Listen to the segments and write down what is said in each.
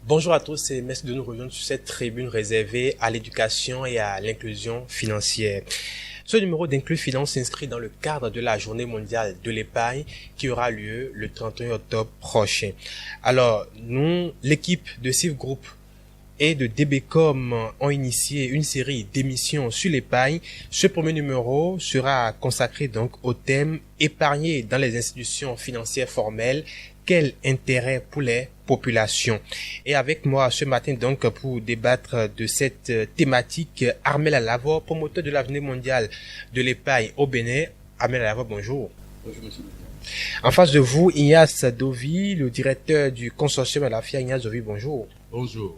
Bonjour à tous et merci de nous rejoindre sur cette tribune réservée à l'éducation et à l'inclusion financière. Ce numéro d'Inclus Finance s'inscrit dans le cadre de la Journée mondiale de l'épargne qui aura lieu le 31 octobre prochain. Alors, nous, l'équipe de CIF Group et de DBCOM ont initié une série d'émissions sur l'épargne. Ce premier numéro sera consacré donc au thème épargner dans les institutions financières formelles. Quel intérêt pour les populations? Et avec moi ce matin donc pour débattre de cette thématique, Armel Alavor, promoteur de la Journée mondiale de l'épargne au Bénin. Armel Alavor, bonjour. Bonjour monsieur. En face de vous, Ignace Dovi, le directeur du consortium Alafia. Ignace Dovi, bonjour. Bonjour.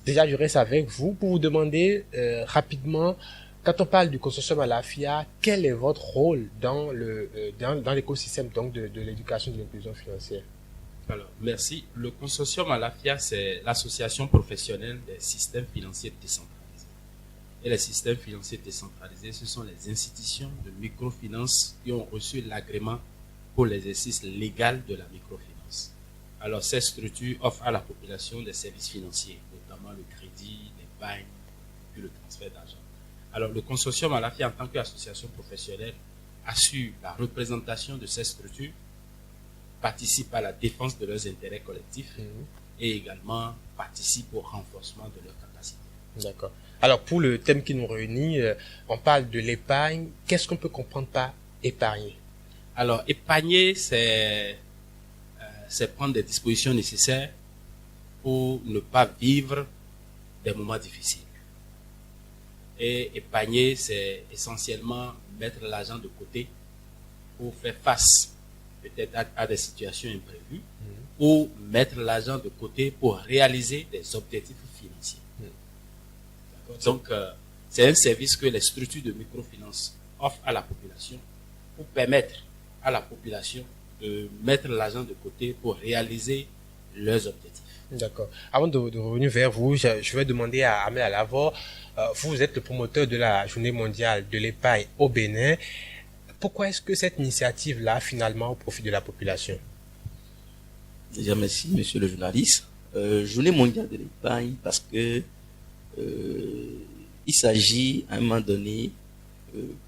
Déjà, je reste avec vous pour vous demander rapidement, quand on parle du consortium Alafia, quel est votre rôle dans l'écosystème donc de l'éducation et de l'inclusion financière? Alors, merci. Le consortium Alafia, c'est l'association professionnelle des systèmes financiers décentralisés. Et les systèmes financiers décentralisés, ce sont les institutions de microfinance qui ont reçu l'agrément pour l'exercice légal de la microfinance. Alors, ces structures offrent à la population des services financiers, notamment le crédit, l'épargne, puis le transfert d'argent. Alors, le consortium Alafia, en tant qu'association professionnelle, assure la représentation de ces structures, participe à la défense de leurs intérêts collectifs et également participe au renforcement de leurs capacités. D'accord. Alors, pour le thème qui nous réunit, on parle de l'épargne. Qu'est-ce qu'on peut comprendre par épargner? Alors, épargner, c'est prendre des dispositions nécessaires pour ne pas vivre des moments difficiles. Et épargner, c'est essentiellement mettre l'argent de côté pour faire face peut-être à des situations imprévues ou mettre l'argent de côté pour réaliser des objectifs financiers. Donc, c'est un service que les structures de microfinance offrent à la population pour permettre à la population de mettre l'argent de côté pour réaliser leurs objectifs. D'accord. Avant de revenir vers vous, je vais demander à Armel Alavor, vous êtes le promoteur de la Journée mondiale de l'épargne au Bénin. Pourquoi est-ce que cette initiative-là, finalement, au profit de la population? Déjà, merci, monsieur le journaliste. Journée mondiale de l'épargne, parce que il s'agit, à un moment donné,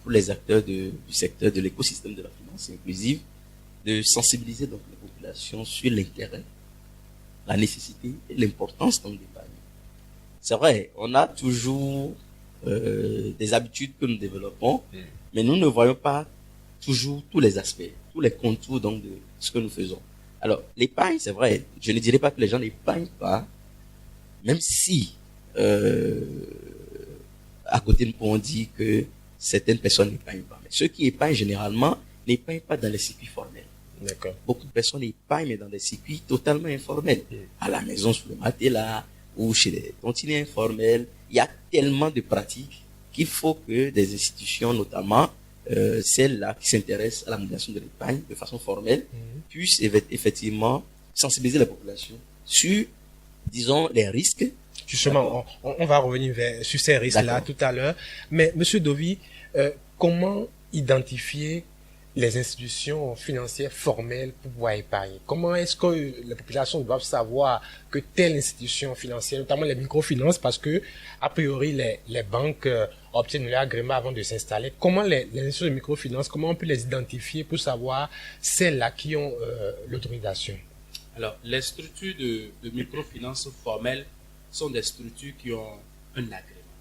pour les acteurs du secteur de l'écosystème de la finance inclusive, de sensibiliser donc la population sur l'intérêt, la nécessité et l'importance donc d'épargner. C'est vrai, on a toujours des habitudes que nous développons, mais nous ne voyons pas toujours tous les aspects, tous les contours donc de ce que nous faisons. Alors, l'épargne, c'est vrai, je ne dirais pas que les gens n'épargnent pas, même si à côté nous pouvons dire que certaines personnes n'épargnent pas. Mais ceux qui épargnent généralement n'épargnent pas dans les circuits formels. D'accord. Beaucoup de personnes épargnent mais dans des circuits totalement informels. À la maison, sous le matelas, ou chez des tontiniers informels. Il y a tellement de pratiques qu'il faut que des institutions, notamment celles-là qui s'intéressent à la modération de l'épargne de façon formelle, puissent effectivement sensibiliser la population sur, disons, les risques. Justement, on va revenir sur ces risques-là tout à l'heure. Mais, monsieur Dovi, comment identifier les institutions financières formelles pour pouvoir épargner? Comment est-ce que les populations doivent savoir que telle institution financière, notamment les microfinances, parce que, a priori, les banques obtiennent leur agrément avant de s'installer. Comment les institutions de microfinance, comment on peut les identifier pour savoir celles-là qui ont l'autorisation? Alors, les structures de microfinance formelles sont des structures qui ont un agrément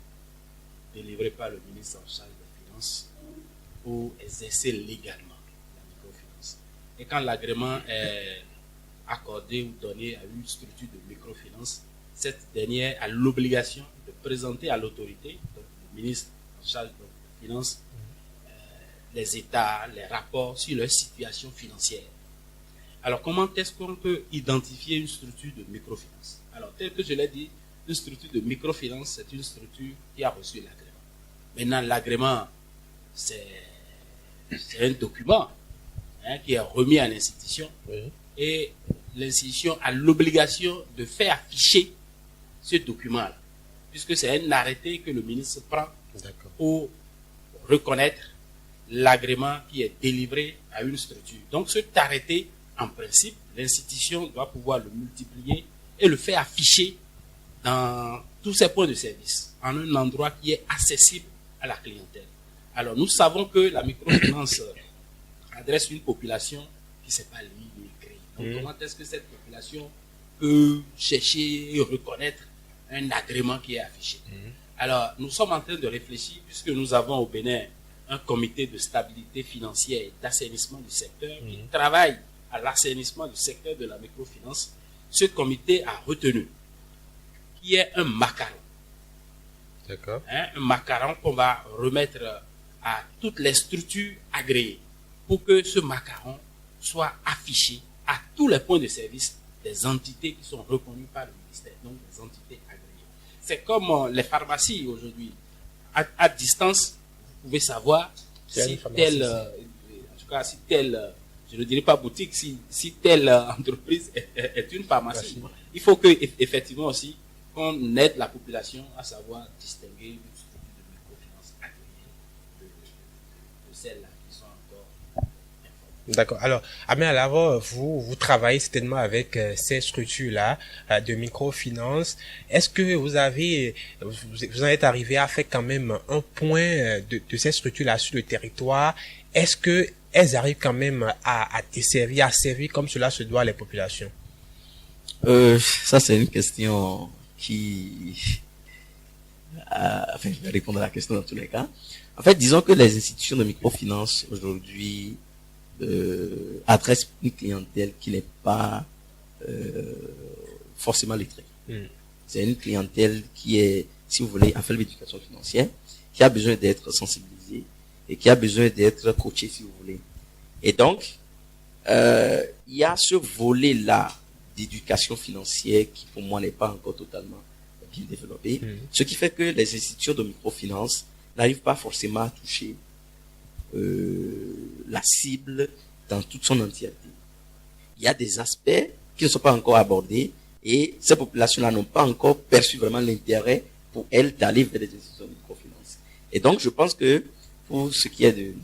délivré par le ministre en charge des Finances pour exercer légalement la microfinance. Et quand l'agrément est accordé ou donné à une structure de microfinance, cette dernière a l'obligation de présenter à l'autorité, donc le ministre en charge des Finances, les états, les rapports sur leur situation financière. Alors, comment est-ce qu'on peut identifier une structure de microfinance? Alors, tel que je l'ai dit, une structure de microfinance, c'est une structure qui a reçu l'agrément. Maintenant, l'agrément, c'est un document qui est remis à l'institution et l'institution a l'obligation de faire afficher ce document-là, puisque c'est un arrêté que le ministre prend pour reconnaître l'agrément qui est délivré à une structure. Donc cet arrêté, en principe, l'institution doit pouvoir le multiplier et le fait afficher dans tous ces points de service, en un endroit qui est accessible à la clientèle. Alors, nous savons que la microfinance adresse une population qui ne sait pas lire ni écrire. Donc, comment est-ce que cette population peut chercher et reconnaître un agrément qui est affiché? Alors, nous sommes en train de réfléchir, puisque nous avons au Bénin un comité de stabilité financière et d'assainissement du secteur qui travaille à l'assainissement du secteur de la microfinance. Ce comité a retenu qu'il y ait un macaron. D'accord. Un macaron qu'on va remettre à toutes les structures agréées pour que ce macaron soit affiché à tous les points de service des entités qui sont reconnues par le ministère, donc des entités agréées. C'est comme les pharmacies aujourd'hui. À distance, vous pouvez savoir si telle, en tout cas, si telle, je ne dirais pas boutique, si telle entreprise est une pharmacie. Il faut que, effectivement aussi, qu'on aide la population à savoir distinguer une structure de microfinance agréée de celles-là qui sont encore informelles. D'accord. Alors, Ahmed Alavo, vous travaillez certainement avec ces structures-là de microfinance. Est-ce que vous en êtes arrivé à faire quand même un point de ces structures-là sur le territoire? Est-ce que elles arrivent quand même à desservir, à servir comme cela se doit les populations? Ça, c'est une question enfin, je vais répondre à la question dans tous les cas. En fait, disons que les institutions de microfinance aujourd'hui adressent une clientèle qui n'est pas forcément lettrée. C'est une clientèle qui est, si vous voulez, en fait l'éducation financière, qui a besoin d'être sensibilisée et qui a besoin d'être coachée, si vous voulez. Et donc, il y a ce volet-là d'éducation financière qui, pour moi, n'est pas encore totalement bien développé. Ce qui fait que les institutions de microfinance n'arrivent pas forcément à toucher la cible dans toute son entièreté. Il y a des aspects qui ne sont pas encore abordés et ces populations-là n'ont pas encore perçu vraiment l'intérêt pour elles d'aller vers les institutions de microfinance. Et donc, je pense que pour ce qui est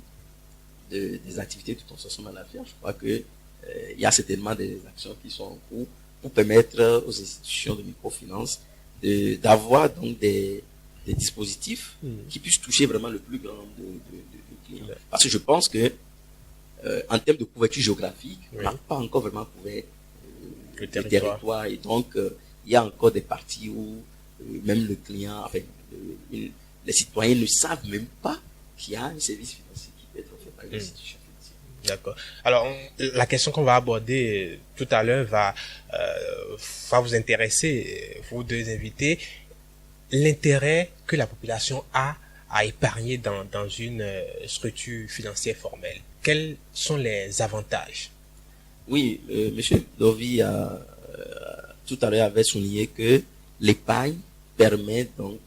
des activités de transformation en affaires, je crois que il y a certainement des actions qui sont en cours pour permettre aux institutions de microfinance d'avoir donc des dispositifs qui puissent toucher vraiment le plus grand de clients. Parce que je pense que en termes de couverture géographique, on n'a pas encore vraiment couvert le territoire. Et donc, il y a encore des parties où même le client, enfin, les citoyens ne savent même pas qu'il y a un service financier qui peut être offert par une institution. D'accord. Alors, la question qu'on va aborder tout à l'heure va vous intéresser, vous deux invités, l'intérêt que la population a à épargner dans une structure financière formelle. Quels sont les avantages? Oui, Monsieur Dovi tout à l'heure avait souligné que l'épargne permet donc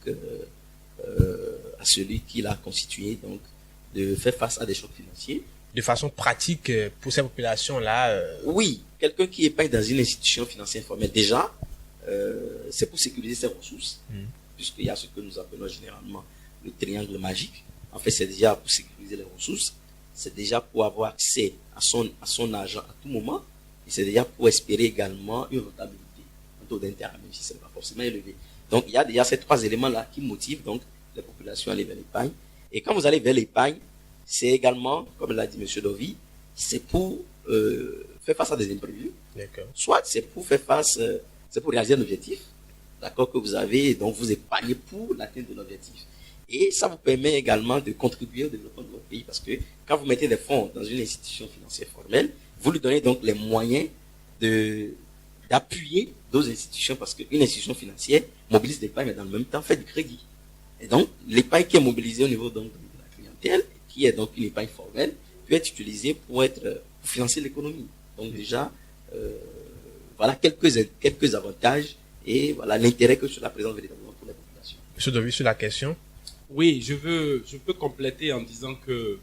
à celui qui l'a constitué donc de faire face à des chocs financiers. De façon pratique pour ces populations-là. Oui, quelqu'un qui épargne dans une institution financière formelle, déjà, c'est pour sécuriser ses ressources, puisqu'il y a ce que nous appelons généralement le triangle magique. En fait, c'est déjà pour sécuriser les ressources, c'est déjà pour avoir accès à son argent à tout moment, et c'est déjà pour espérer également une rentabilité, un taux d'intérêt, même si ce n'est pas forcément élevé. Donc, il y a déjà ces trois éléments-là qui motivent donc les populations à aller vers l'épargne. Et quand vous allez vers l'épargne, c'est également, comme l'a dit M. Dovi, c'est pour faire face à des imprévus. Soit c'est pour faire face, c'est pour réaliser un objectif, d'accord, que vous avez, et donc vous épargnez pour l'atteinte de l'objectif. Et ça vous permet également de contribuer au développement de votre pays, parce que quand vous mettez des fonds dans une institution financière formelle, vous lui donnez donc les moyens d'appuyer d'autres institutions, parce qu'une institution financière mobilise l'épargne, mais dans le même temps fait du crédit. Et donc, l'épargne qui est mobilisée au niveau donc, de la clientèle, qui est donc une épargne formelle, peut être utilisée pour financer l'économie. Donc déjà, voilà quelques avantages et voilà l'intérêt que cela présente véritablement pour la population. Monsieur Dovi, sur la question. Oui, je peux compléter en disant que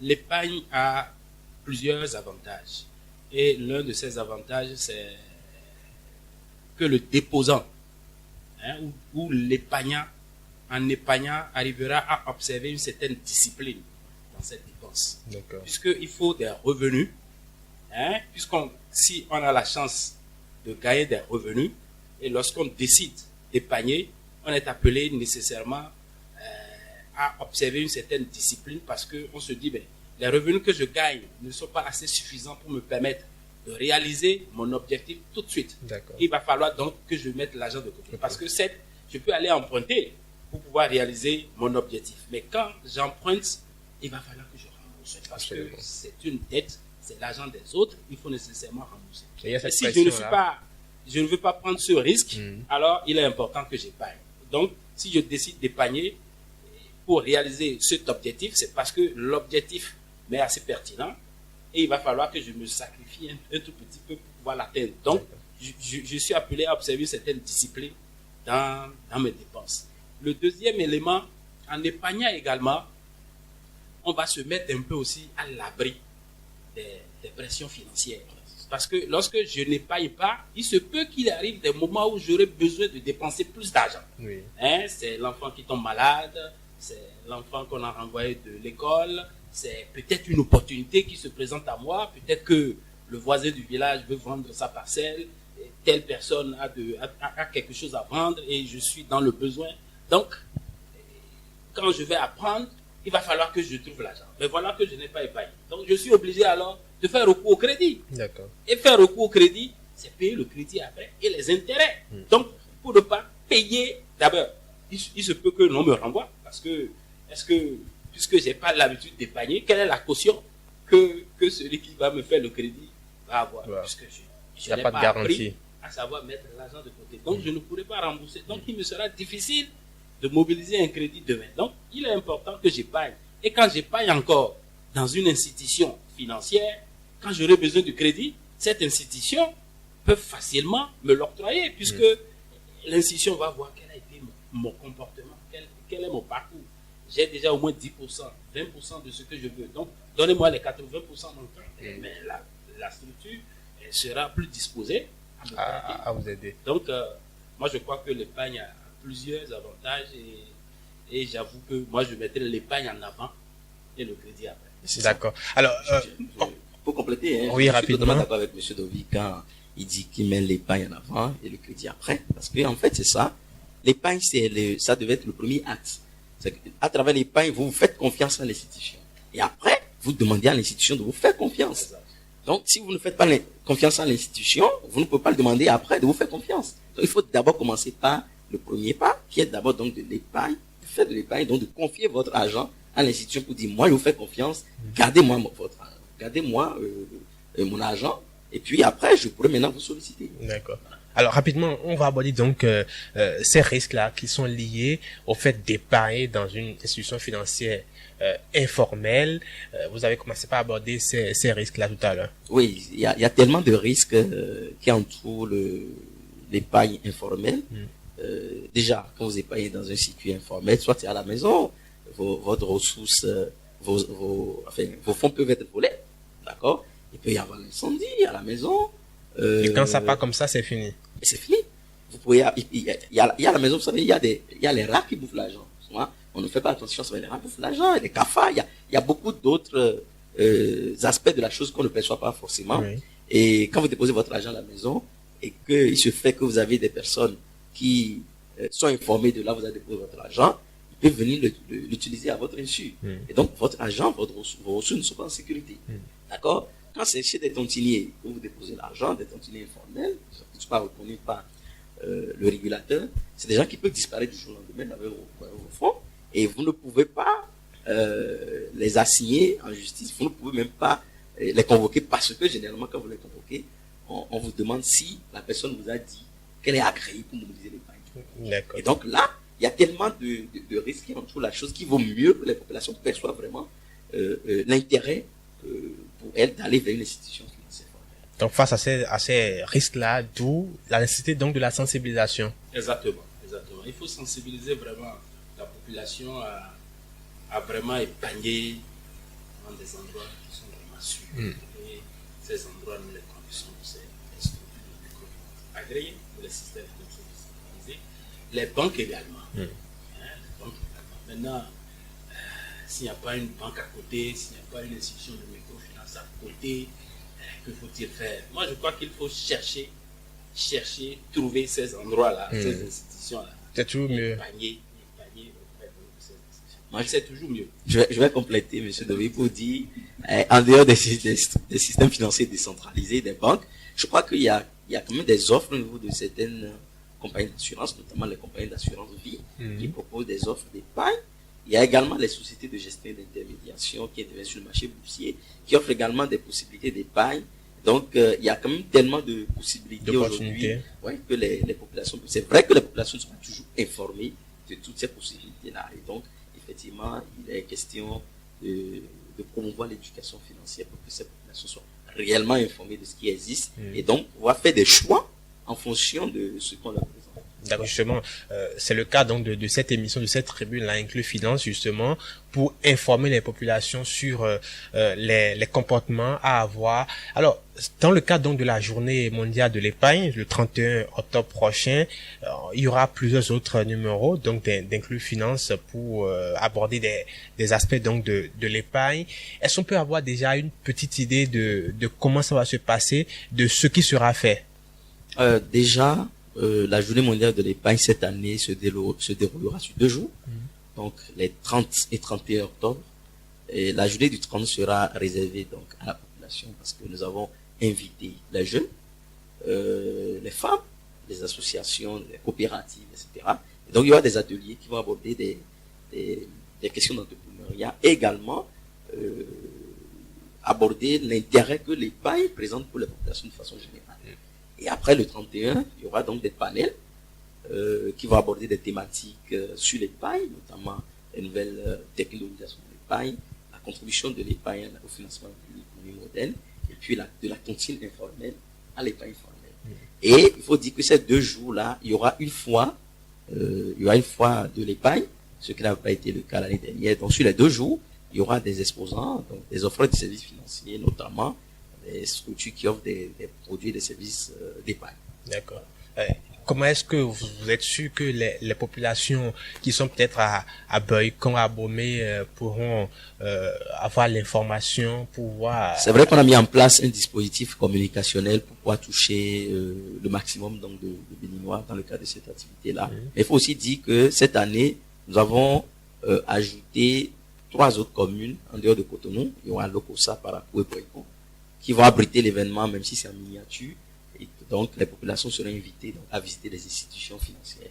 l'épargne a plusieurs avantages. Et l'un de ces avantages, c'est que le déposant ou l'épargnant, en épargnant, arrivera à observer une certaine discipline dans cette dépense. Puisqu'il faut des revenus Hein? Si on a la chance de gagner des revenus, et lorsqu'on décide d'épargner, on est appelé nécessairement à observer une certaine discipline parce qu'on se dit, les revenus que je gagne ne sont pas assez suffisants pour me permettre de réaliser mon objectif tout de suite. Il va falloir donc que je mette l'argent de côté. Parce que je peux aller emprunter pour pouvoir réaliser mon objectif. Mais quand j'emprunte, il va falloir que je rembourse. Parce que c'est une dette, c'est l'argent des autres, il faut nécessairement rembourser. Et si je ne veux pas prendre ce risque, alors il est important que j'épargne. Donc, si je décide d'épargner pour réaliser cet objectif, c'est parce que l'objectif m'est assez pertinent et il va falloir que je me sacrifie un tout petit peu pour pouvoir l'atteindre. Donc, je suis appelé à observer certaines disciplines dans mes dépenses. Le deuxième élément, en épargnant également, on va se mettre un peu aussi à l'abri des pressions financières. Parce que lorsque je n'épargne pas, il se peut qu'il arrive des moments où j'aurai besoin de dépenser plus d'argent. Oui. C'est l'enfant qui tombe malade, c'est l'enfant qu'on a renvoyé de l'école, c'est peut-être une opportunité qui se présente à moi, peut-être que le voisin du village veut vendre sa parcelle, et telle personne a quelque chose à vendre et je suis dans le besoin. Donc, quand je vais apprendre, il va falloir que je trouve l'argent. Mais voilà que je n'ai pas épargné. Donc, je suis obligé alors de faire recours au crédit. D'accord. Et faire recours au crédit, c'est payer le crédit après et les intérêts. Donc, pour ne pas payer, d'abord, il se peut que l'on me renvoie parce que, puisque je n'ai pas l'habitude d'épargner, quelle est la caution que celui qui va me faire le crédit va avoir? Puisque je n'ai pas de garantie, à savoir mettre l'argent de côté. Donc, je ne pourrai pas rembourser. Donc, il me sera difficile de mobiliser un crédit demain. Donc, il est important que j'épargne. Et quand j'épargne encore dans une institution financière, quand j'aurai besoin de crédit, cette institution peut facilement me l'octroyer puisque l'institution va voir quel a été mon comportement, quel est mon parcours. J'ai déjà au moins 10%, 20% de ce que je veux. Donc, donnez-moi les 80% manquants. Mais la structure sera plus disposée à vous aider. Donc, moi, je crois que l'épargne a plusieurs avantages et j'avoue que moi, je mettrai l'épargne en avant et le crédit après. D'accord. Alors, pour compléter, oui, je suis rapidement. totalement d'accord avec M. Dovi quand il dit qu'il met l'épargne en avant et le crédit après. Parce que, en fait, c'est ça. L'épargne, ça devait être le premier acte. À travers l'épargne, vous faites confiance à l'institution. Et après, vous demandez à l'institution de vous faire confiance. Donc, si vous ne faites pas confiance à l'institution, vous ne pouvez pas le demander après de vous faire confiance. Donc, il faut d'abord commencer par le premier pas, qui est d'abord donc de l'épargne, de faire de l'épargne, donc de confier votre argent à l'institution pour dire, moi, je vous fais confiance, gardez-moi votre argent. Gardez-moi mon argent et puis après je pourrai maintenant vous solliciter. D'accord. Alors rapidement, on va aborder donc ces risques-là qui sont liés au fait d'épargner dans une institution financière informelle. Vous avez commencé par aborder ces risques-là tout à l'heure. Oui, il y a tellement de risques qui entourent l'épargne informelle. Déjà, quand vous épargnez dans un circuit informel, soit c'est à la maison, votre ressource, vos fonds peuvent être volés. D'accord? Il peut y avoir l'incendie à la maison. Et quand ça part comme ça, c'est fini. Mais c'est fini. Vous pouvez, il y a à la maison, vous savez, il y a les rats qui bouffent l'argent. On ne fait pas attention, les rats bouffent l'argent, les cafards, il y a beaucoup d'autres aspects de la chose qu'on ne perçoit pas forcément. Oui. Et quand vous déposez votre argent à la maison et qu'il se fait que vous avez des personnes qui sont informées de là où vous avez déposé votre argent, ils peuvent venir l'utiliser à votre insu. Et donc, votre argent, vos ressources ne sont pas en sécurité. D'accord? Quand c'est chez des tontiniers où vous déposez l'argent, des tontiniers informels, qui ne sont pas reconnus par le régulateur, c'est des gens qui peuvent disparaître du jour au lendemain avec vos fonds et vous ne pouvez pas les assigner en justice, vous ne pouvez même pas les convoquer parce que généralement, quand vous les convoquez, on vous demande si la personne vous a dit qu'elle est agréée pour mobiliser l'épargne. D'accord. Et donc là, il y a tellement de risques qui entourent la chose qu'il vaut mieux que les populations perçoivent vraiment l'intérêt pour elles d'aller vers une institution financière. Donc face à ces risques-là, d'où la nécessité donc de la sensibilisation. Exactement. Il faut sensibiliser vraiment la population à vraiment épargner dans des endroits qui sont vraiment sûrs. Et ces endroits, nous les connaissons, c'est les structures de microfinance agréées pour les systèmes financiers décentralisés, les banques également. Les banques également. Maintenant, s'il n'y a pas une banque à côté, s'il n'y a pas une institution de microfinance à côté, Que faut-il faire? Moi, je crois qu'il faut chercher, trouver ces endroits-là, ces institutions-là. C'est toujours mieux. Panier auprès de ces institutions. Moi, c'est toujours mieux. Je vais compléter, M. Dovi, pour dire, en dehors des systèmes financiers décentralisés, des banques, je crois qu'il y a quand même des offres au niveau de certaines compagnies d'assurance, notamment les compagnies d'assurance vie, qui proposent des offres d'épargne. Il y a également les sociétés de gestion d'intermédiation qui interviennent sur le marché boursier, qui offrent également des possibilités d'épargne. Donc, il y a quand même tellement de possibilités aujourd'hui que les populations, c'est vrai que les populations ne sont pas toujours informées de toutes ces possibilités-là. Et donc, effectivement, il est question de promouvoir l'éducation financière pour que ces populations soient réellement informées de ce qui existe et donc pouvoir faire des choix en fonction de ce qu'on leur présente. D'accord, justement, c'est le cas donc de cette émission, de cette tribune là, Inclus Finance, justement, pour informer les populations sur les comportements à avoir. Alors, dans le cadre donc de la journée mondiale de l'épargne, le 31 octobre prochain, il y aura plusieurs autres numéros donc d'Inclus Finance pour aborder des aspects donc de l'épargne. Est-ce qu'on peut avoir déjà une petite idée de comment ça va se passer, de ce qui sera fait? Déjà, la journée mondiale de l'épargne cette année se déroulera sur 2 jours, donc les 30 et 31 octobre. Et la journée du 30 sera réservée donc à la population parce que nous avons invité les jeunes, les femmes, les associations, les coopératives, etc. Et donc il y aura des ateliers qui vont aborder des questions d'entrepreneuriat et également aborder l'intérêt que l'épargne présente pour les populations de façon générale. Et après le 31, il y aura donc des panels qui vont aborder des thématiques sur l'épargne, notamment les nouvelles technologisations de l'épargne, la contribution de l'épargne au financement de l'économie moderne, et puis de la tontine informelle à l'épargne formelle. Et il faut dire que ces 2 jours-là, il y aura une fois de l'épargne, ce qui n'a pas été le cas l'année dernière. Donc sur les 2 jours, il y aura des exposants, donc des offreurs de services financiers, notamment des structures qui offrent des produits et des services d'épargne. D'accord. Comment est-ce que vous êtes sûr que les populations qui sont peut-être à Boycon, à Bomé, pourront avoir l'information, pouvoir... C'est vrai qu'on a mis en place un dispositif communicationnel pour pouvoir toucher le maximum donc, de Béninois dans le cadre de cette activité-là. Mais il faut aussi dire que cette année, nous avons ajouté 3 autres communes en dehors de Cotonou. Il y aura Lokossa, Parakou et Boycon, qui vont abriter l'événement, même si c'est en miniature. Et donc, les populations seront invitées donc, à visiter des institutions financières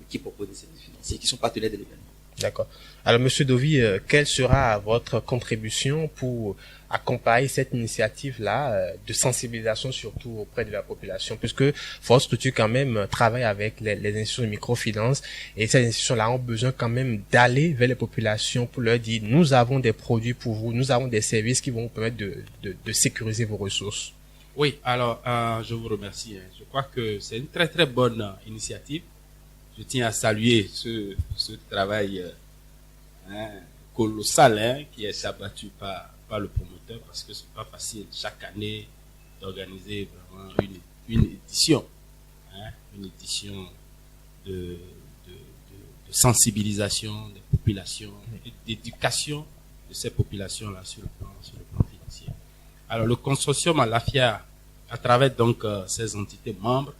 qui proposent des services financiers, qui sont partenaires de l'événement. D'accord. Alors, Monsieur Dovi, quelle sera votre contribution pour accompagner cette initiative-là de sensibilisation, surtout auprès de la population, puisque Force Structure quand même travaille avec les institutions de microfinance et ces institutions-là ont besoin quand même d'aller vers les populations pour leur dire nous avons des produits pour vous, nous avons des services qui vont vous permettre de sécuriser vos ressources. Oui, alors je vous remercie. Je crois que c'est une très très bonne initiative. Je tiens à saluer ce travail colossal qui est abattu par le promoteur parce que c'est pas facile chaque année d'organiser vraiment une édition, une édition de sensibilisation des populations et d'éducation de ces populations-là sur le plan financier. Alors le consortium Alafia, à travers donc ses entités membres,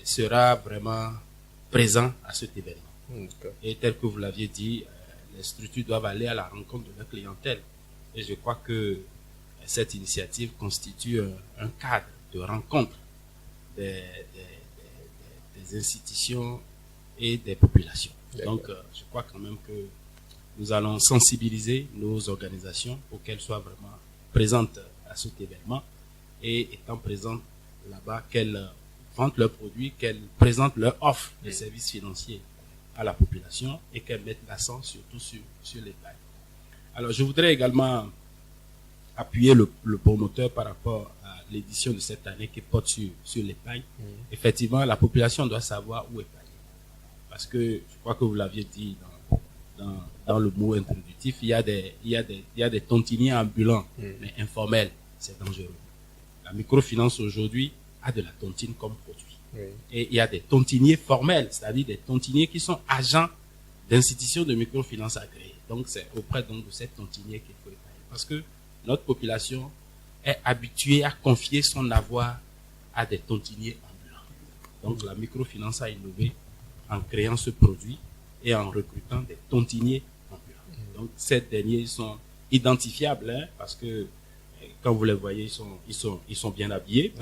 sera vraiment présent à cet événement. Et tel que vous l'aviez dit, les structures doivent aller à la rencontre de leur clientèle. Et je crois que cette initiative constitue un cadre de rencontre des institutions et des populations. Donc, je crois quand même que nous allons sensibiliser nos organisations pour qu'elles soient vraiment présentes à cet événement et étant présentes là-bas, qu'elles vendent leurs produits, qu'elles présentent leur offre de services financiers à la population et qu'elles mettent l'accent surtout sur l'épargne. Alors, je voudrais également appuyer le promoteur par rapport à l'édition de cette année qui porte sur l'épargne. Effectivement, la population doit savoir où épargner. Parce que, je crois que vous l'aviez dit dans le mot introductif, il y a des tontiniers ambulants, mais informels. C'est dangereux. La microfinance aujourd'hui a de la tontine comme produit. Et il y a des tontiniers formels, c'est-à-dire des tontiniers qui sont agents d'institutions de microfinance agréées. Donc, c'est auprès donc de ces tontiniers qu'il faut épargner. Parce que notre population est habitué à confier son avoir à des tontiniers ambulants. Donc la microfinance a innové en créant ce produit et en recrutant des tontiniers ambulants. Donc ces derniers sont identifiables, hein, parce que quand vous les voyez, ils sont bien habillés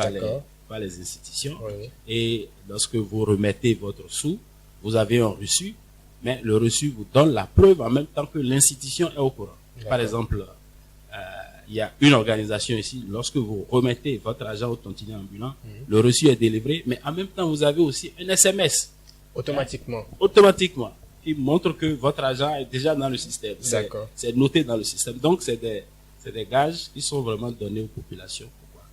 par les institutions. Oui. Et lorsque vous remettez votre sou, vous avez un reçu, mais le reçu vous donne la preuve en même temps que l'institution est au courant. Par exemple, il y a une organisation ici, lorsque vous remettez votre argent au tontinier ambulant, le reçu est délivré, mais en même temps, vous avez aussi un SMS. Automatiquement. Automatiquement. Qui montre que votre argent est déjà dans le système. D'accord. C'est noté dans le système. Donc, c'est des gages qui sont vraiment donnés aux populations. Pourquoi?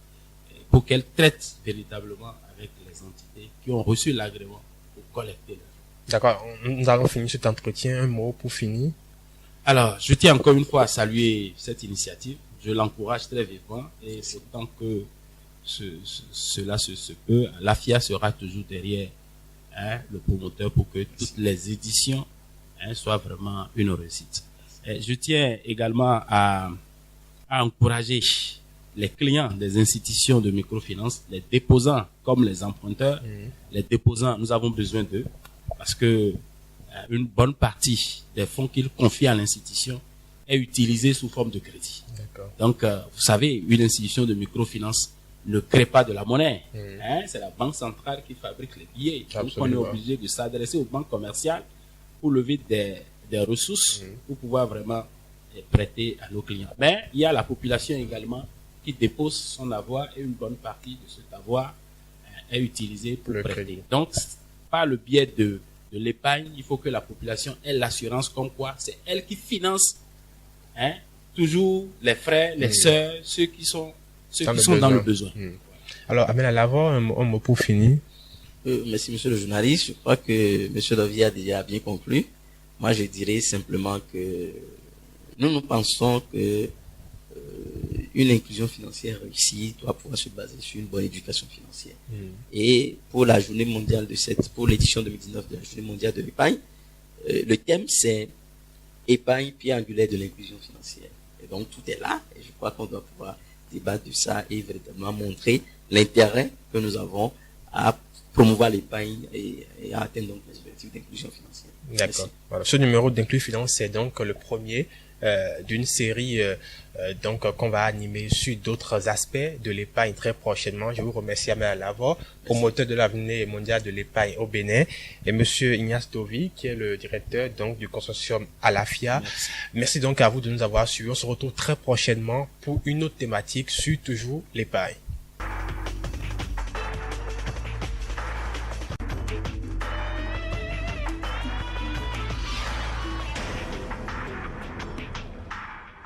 Pour qu'elles traitent véritablement avec les entités qui ont reçu l'agrément pour collecter leur. D'accord. Nous allons finir cet entretien. Un mot pour finir. Alors, je tiens encore une fois à saluer cette initiative. Je l'encourage très vivement et autant que cela se peut, l'AFIA sera toujours derrière, hein, le promoteur pour que toutes les éditions, hein, soient vraiment une réussite. Et je tiens également à encourager les clients des institutions de microfinance, les déposants comme les emprunteurs. Les déposants, nous avons besoin d'eux parce que une bonne partie des fonds qu'ils confient à l'institution est utilisée sous forme de crédit. Donc, vous savez, une institution de microfinance ne crée pas de la monnaie. Hein, c'est la banque centrale qui fabrique les billets. Donc, on est obligé de s'adresser aux banques commerciales pour lever des ressources pour pouvoir vraiment prêter à nos clients. Mais il y a la population également qui dépose son avoir et une bonne partie de cet avoir est utilisée pour prêter. Crédit. Donc, par le biais de l'épargne, il faut que la population ait l'assurance comme quoi c'est elle qui finance, hein, toujours les frères, les sœurs, ceux qui sont dans le besoin. Alors, Ahmed Alavo, un mot pour finir. Merci, monsieur le journaliste. Je crois que monsieur Davier a déjà bien conclu. Moi, je dirais simplement que nous pensons que une inclusion financière réussie doit pouvoir se baser sur une bonne éducation financière. Et pour la journée mondiale pour l'édition 2019 de la journée mondiale de l'épargne, le thème c'est épargne, pierre angulaire de l'inclusion financière. Et donc tout est là, et je crois qu'on doit pouvoir débattre de ça et véritablement montrer l'intérêt que nous avons à promouvoir l'épargne et à atteindre donc les objectifs d'inclusion financière. D'accord. Voilà. Ce numéro d'Inclus Finance, c'est donc le premier d'une série donc qu'on va animer sur d'autres aspects de l'épargne très prochainement. Je vous remercie Ahmed Alavo, promoteur de l'avenir mondial de l'épargne au Bénin, et monsieur Ignace Dovi, qui est le directeur donc du consortium Alafia. Merci donc à vous de nous avoir suivis. On se retrouve très prochainement pour une autre thématique sur toujours l'épargne.